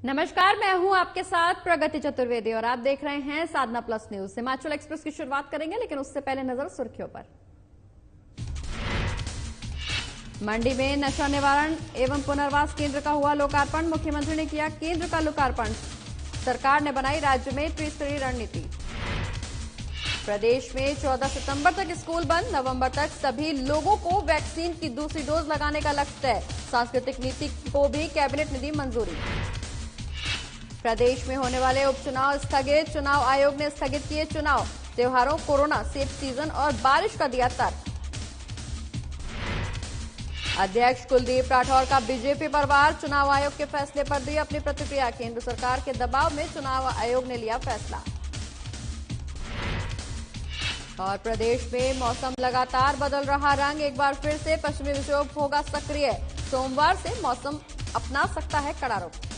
नमस्कार, मैं हूं आपके साथ प्रगति चतुर्वेदी और आप देख रहे हैं साधना प्लस न्यूज। हिमाचल एक्सप्रेस की शुरुआत करेंगे, लेकिन उससे पहले नजर सुर्खियों पर। मंडी में नशा निवारण एवं पुनर्वास केंद्र का हुआ लोकार्पण। मुख्यमंत्री ने किया केंद्र का लोकार्पण। सरकार ने बनाई राज्य में त्रिस्तरीय रणनीति। प्रदेश में 14 सितंबर तक स्कूल बंद, नवंबर तक सभी लोगों को वैक्सीन की दूसरी डोज लगाने का लक्ष्य तय। सांस्कृतिक नीति को भी कैबिनेट ने दी मंजूरी। प्रदेश में होने वाले उपचुनाव स्थगित, चुनाव आयोग ने स्थगित किए चुनाव। त्योहारों, कोरोना, सेब सीजन और बारिश का दिया तर्क। अध्यक्ष कुलदीप राठौर का बीजेपी पर वार, चुनाव आयोग के फैसले पर दी अपनी प्रतिक्रिया। केंद्र सरकार के दबाव में चुनाव आयोग ने लिया फैसला। और प्रदेश में मौसम लगातार बदल रहा रंग, एक बार फिर से पश्चिमी विक्षोभ होगा सक्रिय। सोमवार से मौसम अपना सकता है कड़ा रुख।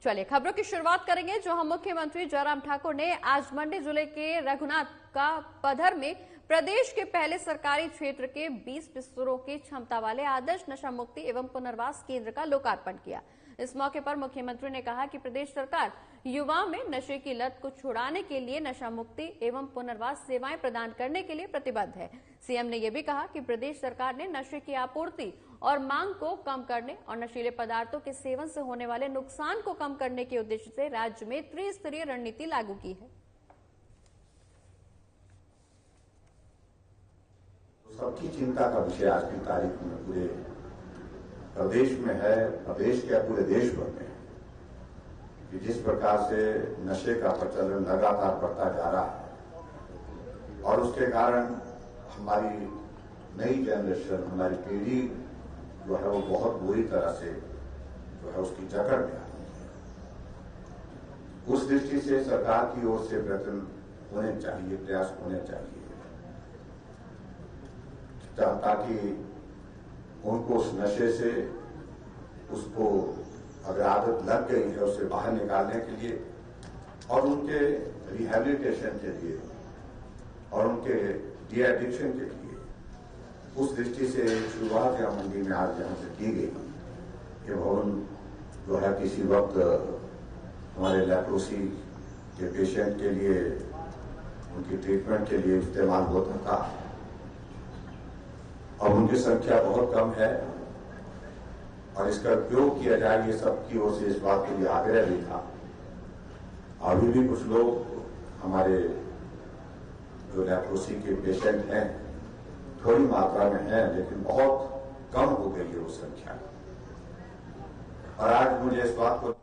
चलिए खबरों की शुरुआत करेंगे, जो हम मुख्यमंत्री जयराम ठाकुर ने आज मंडी जिले के रघुनाथ का पधर में प्रदेश के पहले सरकारी क्षेत्र के 20 बिस्तरों की क्षमता वाले आदर्श नशा मुक्ति एवं पुनर्वास केंद्र का लोकार्पण किया। इस मौके पर मुख्यमंत्री ने कहा कि प्रदेश सरकार युवाओं में नशे की लत को छुड़ाने के लिए नशा मुक्ति एवं पुनर्वास सेवाएं प्रदान करने के लिए प्रतिबद्ध है। सीएम ने यह भी कहा कि प्रदेश सरकार ने नशे की आपूर्ति और मांग को कम करने और नशीले पदार्थों के सेवन से होने वाले नुकसान को कम करने के उद्देश्य से राज्य में त्रिस्तरीय रणनीति लागू की है। सबकी चिंता का विषय आज की तारीख में पूरे प्रदेश में है, प्रदेश के पूरे देश भर में है कि जिस प्रकार से नशे का प्रचलन लगातार बढ़ता जा रहा है और उसके कारण हमारी नई जनरेशन, हमारी पीढ़ी जो है वो बहुत बुरी तरह से जो है उसकी जकड़ में आ रही है। उस दृष्टि से सरकार की ओर से प्रयत्न होने चाहिए, प्रयास होने चाहिए ताकि उनको उस नशे से, उसको अगर आदत लग गई है उसे बाहर निकालने के लिए और उनके रिहैबिलिटेशन के लिए और उनके डी एडिक्शन के लिए, उस दृष्टि से शुरुआत यहाँ मंडी में आज जहां से की गई ये भवन जो है किसी वक्त हमारे लेप्रोसी के पेशेंट के लिए, उनकी ट्रीटमेंट के लिए इस्तेमाल होता था। अब उनकी संख्या बहुत कम है और इसका उपयोग किया जाए, ये सबकी ओर से इस बात के लिए आग्रह भी था। अभी भी कुछ लोग हमारे जो लेप्रोसी के पेशेंट हैं थोड़ी मात्रा में हैं, लेकिन बहुत कम हो गई है वो संख्या। और आज मुझे इस बात को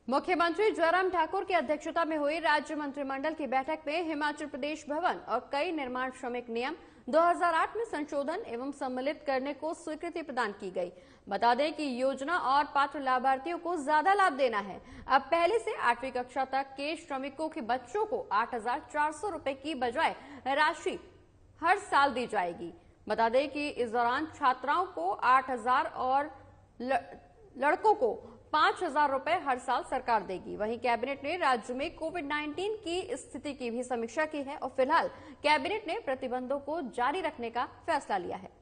मुख्यमंत्री जयराम ठाकुर की अध्यक्षता में हुई राज्य मंत्रिमंडल की बैठक में हिमाचल प्रदेश भवन और कई निर्माण श्रमिक नियम 2008 में संशोधन एवं सम्मिलित करने को स्वीकृति प्रदान की गई। बता दें कि योजना और पात्र लाभार्थियों को ज्यादा लाभ देना है। अब पहले से 8वीं कक्षा तक के श्रमिकों के बच्चों को 8,400 रुपए की बजाय राशि हर साल दी जाएगी। बता दें कि इस दौरान छात्राओं को 8,000 और लड़कों को 5,000 रुपए हर साल सरकार देगी। वहीं कैबिनेट ने राज्य में कोविड-19 की स्थिति की भी समीक्षा की है और फिलहाल कैबिनेट ने प्रतिबंधों को जारी रखने का फैसला लिया है।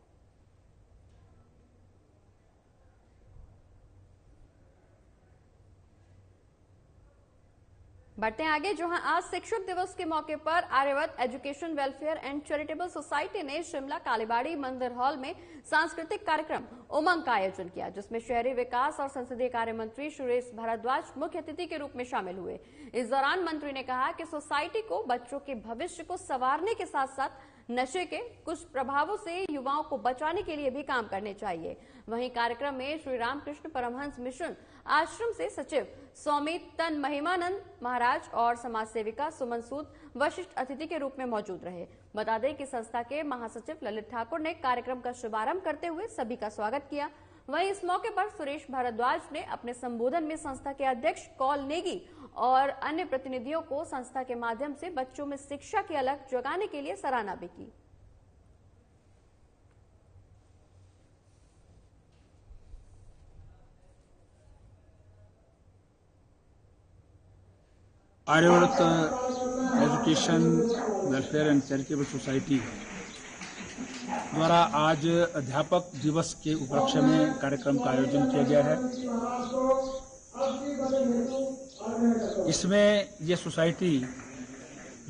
बढ़ते हैं आगे, जहां आज शिक्षक दिवस के मौके पर Aryavat education welfare and charitable society ने शिमला कालीबाड़ी मंदिर हॉल में सांस्कृतिक कार्यक्रम उमंग का आयोजन किया, जिसमें शहरी विकास और संसदीय कार्य मंत्री सुरेश भारद्वाज मुख्य अतिथि के रूप में शामिल हुए। इस दौरान मंत्री ने कहा कि सोसाइटी को बच्चों के भविष्य को संवारने के साथ साथ नशे के कुछ प्रभावों से युवाओं को बचाने के लिए भी काम करने चाहिए। वहीं कार्यक्रम में श्री रामकृष्ण परमहंस मिशन आश्रम से सचिव स्वामी तन महिमानंद महाराज और समाज सेविका सुमन सूद वशिष्ठ अतिथि के रूप में मौजूद रहे। बता दें कि संस्था के महासचिव ललित ठाकुर ने कार्यक्रम का शुभारंभ करते हुए सभी का स्वागत किया। वहीं इस मौके पर सुरेश भारद्वाज ने अपने संबोधन में संस्था के अध्यक्ष कौल नेगी और अन्य प्रतिनिधियों को संस्था के माध्यम से बच्चों में शिक्षा की अलख जगाने के लिए सराहना भी की। Aryavart education welfare and charitable society द्वारा आज अध्यापक दिवस के उपलक्ष्य में कार्यक्रम का आयोजन किया गया है। इसमें ये सोसाइटी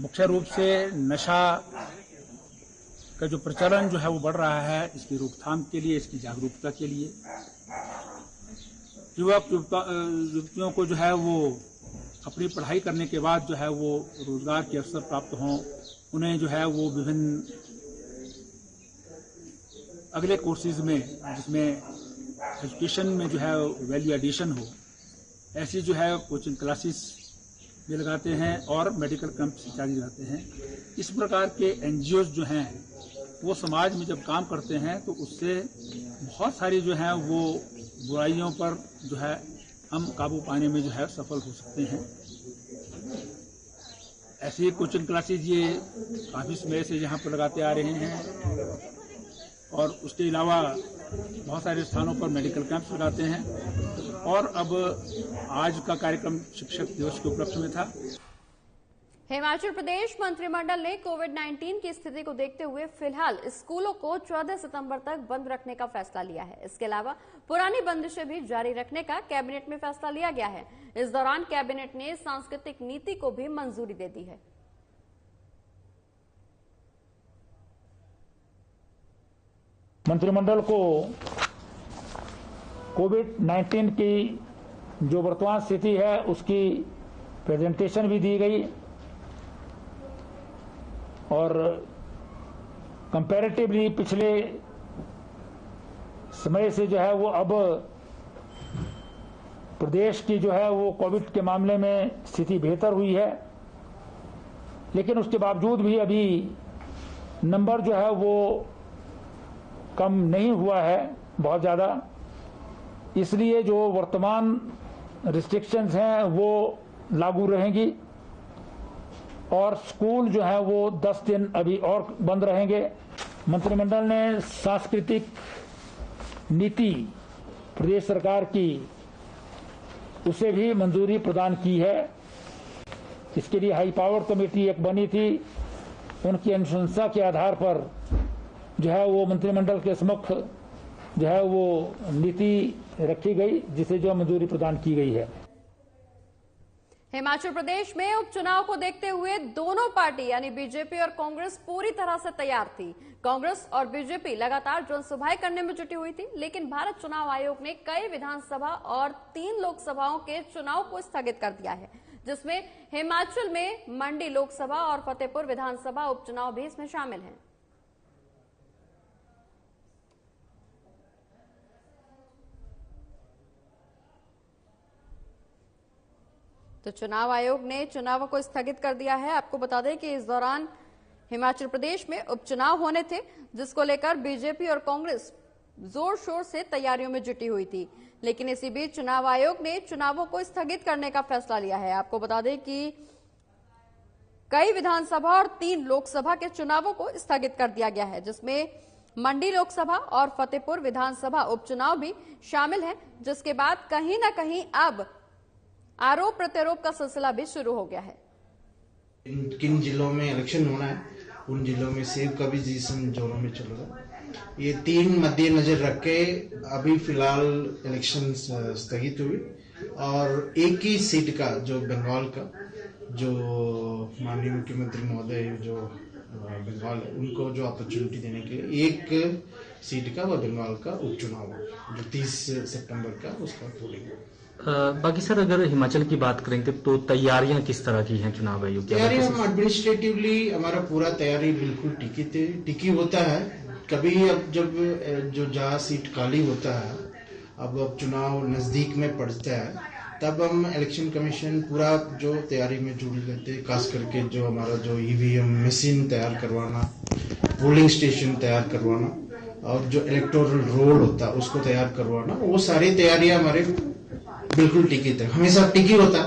मुख्य रूप से नशा का जो प्रचलन जो है वो बढ़ रहा है, इसकी रोकथाम के लिए, इसकी जागरूकता के लिए युवक युवतियों को जो है वो अपनी पढ़ाई करने के बाद जो है वो रोजगार के अवसर प्राप्त हों, उन्हें जो है वो विभिन्न अगले कोर्सेज में जिसमें एजुकेशन में जो है वैल्यू एडिशन हो, ऐसी जो है कोचिंग क्लासेस भी लगाते हैं और मेडिकल कैंप्स इत्यादि लगाते हैं। इस प्रकार के एनजीओज जो हैं वो समाज में जब काम करते हैं तो उससे बहुत सारी जो है वो बुराइयों पर जो है हम काबू पाने में जो है सफल हो सकते हैं। ऐसी कोचिंग क्लासेज ये काफ़ी समय से यहाँ पर लगाते आ रहे हैं और उसके अलावा बहुत सारे स्थानों पर मेडिकल कैंप्स लगाते हैं और अब आज का कार्यक्रम शिक्षक दिवस के उपलक्ष्य में था। हिमाचल प्रदेश मंत्रिमंडल ने कोविड-19 की स्थिति को देखते हुए फिलहाल स्कूलों को 14 सितंबर तक बंद रखने का फैसला लिया है। इसके अलावा पुरानी बंदिशें भी जारी रखने का कैबिनेट में फैसला लिया गया है। इस दौरान कैबिनेट ने सांस्कृतिक नीति को भी मंजूरी दे दी है। मंत्रिमंडल को कोविड-19 की जो वर्तमान स्थिति है उसकी प्रेजेंटेशन भी दी गई और कंपैरेटिवली पिछले समय से जो है वो अब प्रदेश की जो है वो कोविड के मामले में स्थिति बेहतर हुई है, लेकिन उसके बावजूद भी अभी नंबर जो है वो कम नहीं हुआ है बहुत ज़्यादा। इसलिए जो वर्तमान रिस्ट्रिक्शंस हैं वो लागू रहेंगी और स्कूल जो है वो 10 दिन अभी और बंद रहेंगे। मंत्रिमंडल ने सांस्कृतिक नीति प्रदेश सरकार की उसे भी मंजूरी प्रदान की है। इसके लिए हाई पावर कमेटी एक बनी थी, उनकी अनुशंसा के आधार पर जो है वो मंत्रिमंडल के सम्मुख जो है वो नीति रखी गई, जिसे जो मंजूरी प्रदान की गई है। हिमाचल प्रदेश में उपचुनाव को देखते हुए दोनों पार्टी यानी बीजेपी और कांग्रेस पूरी तरह से तैयार थी। कांग्रेस और बीजेपी लगातार जनसभाएं करने में जुटी हुई थी, लेकिन भारत चुनाव आयोग ने कई विधानसभा और 3 लोकसभाओं के चुनाव को स्थगित कर दिया है, जिसमें हिमाचल में मंडी लोकसभा और फतेहपुर विधानसभा उपचुनाव भी इसमें शामिल हैं। तो चुनाव आयोग ने चुनावों को स्थगित कर दिया है। आपको बता दें कि इस दौरान हिमाचल प्रदेश में उपचुनाव होने थे, जिसको लेकर बीजेपी और कांग्रेस जोर शोर से तैयारियों में जुटी हुई थी, लेकिन इसी बीच चुनाव आयोग ने चुनावों को स्थगित करने का फैसला लिया है। आपको बता दें कि कई विधानसभा और 3 लोकसभा के चुनावों को स्थगित कर दिया गया है, जिसमें मंडी लोकसभा और फतेहपुर विधानसभा उपचुनाव भी शामिल है, जिसके बाद कहीं ना कहीं अब आरोप प्रत्यारोप का सिलसिला भी शुरू हो गया है। किन जिलों में इलेक्शन होना है उन जिलों में सेव का भी डिसीजन जोनों में चलेगा। ये 3 मद्देनजर रख के अभी फिलहाल इलेक्शन स्थगित हुई और एक ही सीट का जो बंगाल का जो माननीय मुख्यमंत्री महोदय जो बंगाल है उनको जो अपॉर्चुनिटी देने के लिए एक सीट का व बंगाल का उपचुनाव जो 30 सितंबर का उसका पोलिंग। बाकी सर अगर हिमाचल की बात करेंगे तो तैयारियां किस तरह की हैं चुनाव आयोग की? तैयारी हम एडमिनिस्ट्रेटिवली हमारा पूरा तैयारी बिल्कुल टिकी होता है। कभी अब जब जो जहाँ सीट खाली होता है अब चुनाव नजदीक में पड़ता है तब हम इलेक्शन कमीशन पूरा जो तैयारी में जुड़ लेते हैं, खास करके जो हमारा जो ईवीएम मशीन तैयार करवाना, पोलिंग स्टेशन तैयार करवाना और जो इलेक्टोरल रोल होता है उसको तैयार करवाना, वो सारी तैयारियां हमारे बिल्कुल टिकी थे, हमेशा टिकी होता।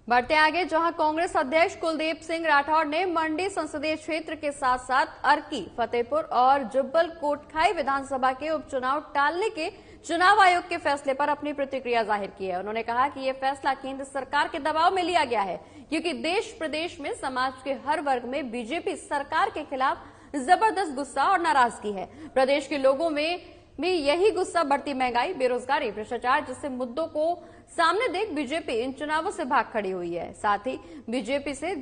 बढ़ते आगे, जहां कांग्रेस अध्यक्ष कुलदीप सिंह राठौर ने मंडी संसदीय क्षेत्र के साथ साथ अर्की, फतेहपुर और जुब्बल कोटखाई विधानसभा के उपचुनाव टालने के चुनाव आयोग के फैसले पर अपनी प्रतिक्रिया जाहिर की है। उन्होंने कहा कि यह फैसला केंद्र सरकार के दबाव में लिया गया है, क्योंकि देश प्रदेश में समाज के हर वर्ग में बीजेपी सरकार के खिलाफ जबरदस्त गुस्सा और नाराजगी है। प्रदेश के लोगों में यही गुस्सा बढ़ती महंगाई, बेरोजगारी, भ्रष्टाचार जैसे मुद्दों को सामने देख बीजेपी इन चुनावों से भाग खड़ी हुई है। साथ ही बीजेपी से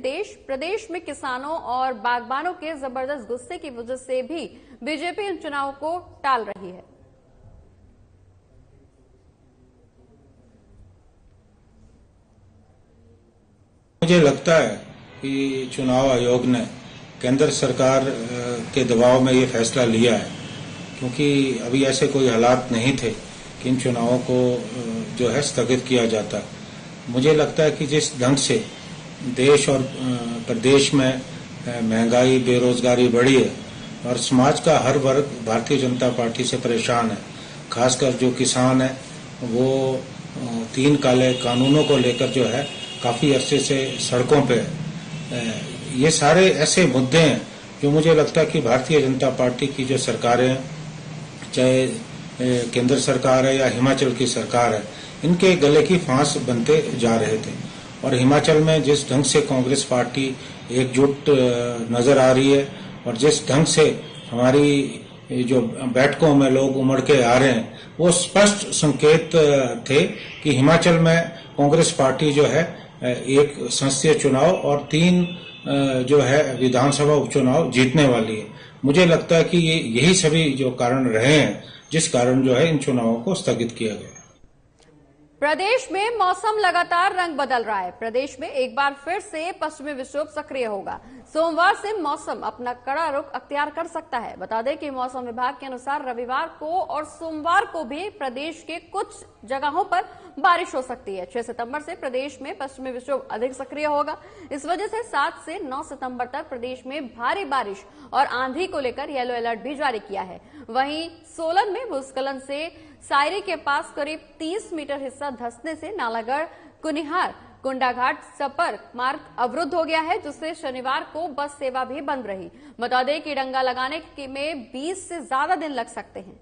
प्रदेश में किसानों और बागबानों के जबरदस्त गुस्से की वजह से भी बीजेपी इन चुनावों को टाल रही है। मुझे लगता है कि चुनाव आयोग ने केंद्र सरकार के दबाव में ये फैसला लिया है, क्योंकि अभी ऐसे कोई हालात नहीं थे कि इन चुनावों को जो है स्थगित किया जाता। मुझे लगता है कि जिस ढंग से देश और प्रदेश में महंगाई, बेरोजगारी बढ़ी है और समाज का हर वर्ग भारतीय जनता पार्टी से परेशान है, खासकर जो किसान है वो 3 काले कानूनों को लेकर जो है काफी अरसे से सड़कों पे है। ये सारे ऐसे मुद्दे हैं जो मुझे लगता है कि भारतीय जनता पार्टी की जो सरकारें हैं, चाहे केंद्र सरकार है या हिमाचल की सरकार है, इनके गले की फांस बनते जा रहे थे। और हिमाचल में जिस ढंग से कांग्रेस पार्टी एकजुट नजर आ रही है और जिस ढंग से हमारी जो बैठकों में लोग उमड़ के आ रहे हैं, वो स्पष्ट संकेत थे कि हिमाचल में कांग्रेस पार्टी जो है एक संसदीय चुनाव और 3 जो है विधानसभा उपचुनाव जीतने वाली है। मुझे लगता है कि यही सभी जो कारण रहे हैं जिस कारण जो है इन चुनावों को स्थगित किया गया। प्रदेश में मौसम लगातार रंग बदल रहा है। प्रदेश में एक बार फिर से पश्चिमी विक्षोभ सक्रिय होगा। सोमवार से मौसम अपना कड़ा रुख अख्तियार कर सकता है। बता दें कि मौसम विभाग के अनुसार रविवार को और सोमवार को भी प्रदेश के कुछ जगहों पर बारिश हो सकती है। 6 सितंबर से प्रदेश में पश्चिमी विक्षोभ अधिक सक्रिय होगा। इस वजह से 7 से 9 सितंबर तक प्रदेश में भारी बारिश और आंधी को लेकर येलो अलर्ट भी जारी किया है। वहीं सोलन में भूस्खलन से सायरी के पास करीब 30 मीटर हिस्सा धंसने से नालागढ़, कुनिहार, कुंडाघाट संपर्क मार्ग अवरुद्ध हो गया है, जिससे शनिवार को बस सेवा भी बंद रही। बता दें कि डंगा लगाने में 20 से ज्यादा दिन लग सकते हैं।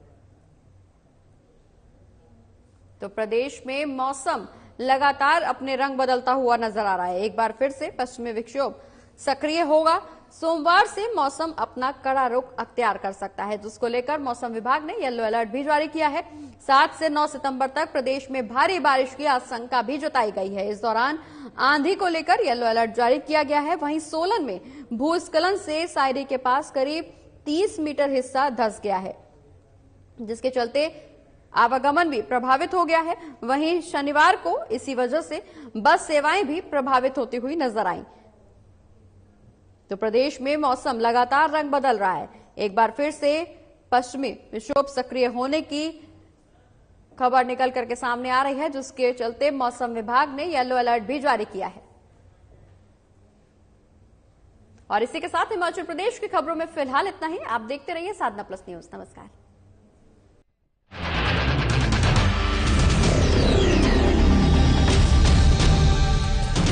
तो प्रदेश में मौसम लगातार अपने रंग बदलता हुआ नजर आ रहा है। एक बार फिर से पश्चिमी विक्षोभ सक्रिय होगा। सोमवार से मौसम अपना कड़ा रुख अख्तियार कर सकता है, जिसको लेकर मौसम विभाग ने येलो अलर्ट भी जारी किया है। 7 से 9 सितंबर तक प्रदेश में भारी बारिश की आशंका भी जताई गई है। इस दौरान आंधी को लेकर येलो अलर्ट जारी किया गया है। वहीं सोलन में भूस्खलन से सायरी के पास करीब 30 मीटर हिस्सा धंस गया है, जिसके चलते आवागमन भी प्रभावित हो गया है। वहीं शनिवार को इसी वजह से बस सेवाएं भी प्रभावित होती हुई नजर आई। तो प्रदेश में मौसम लगातार रंग बदल रहा है। एक बार फिर से पश्चिमी विक्षोभ सक्रिय होने की खबर निकल करके सामने आ रही है, जिसके चलते मौसम विभाग ने येलो अलर्ट भी जारी किया है। और इसी के साथ हिमाचल प्रदेश की खबरों में फिलहाल इतना ही। आप देखते रहिए साधना प्लस न्यूज। नमस्कार।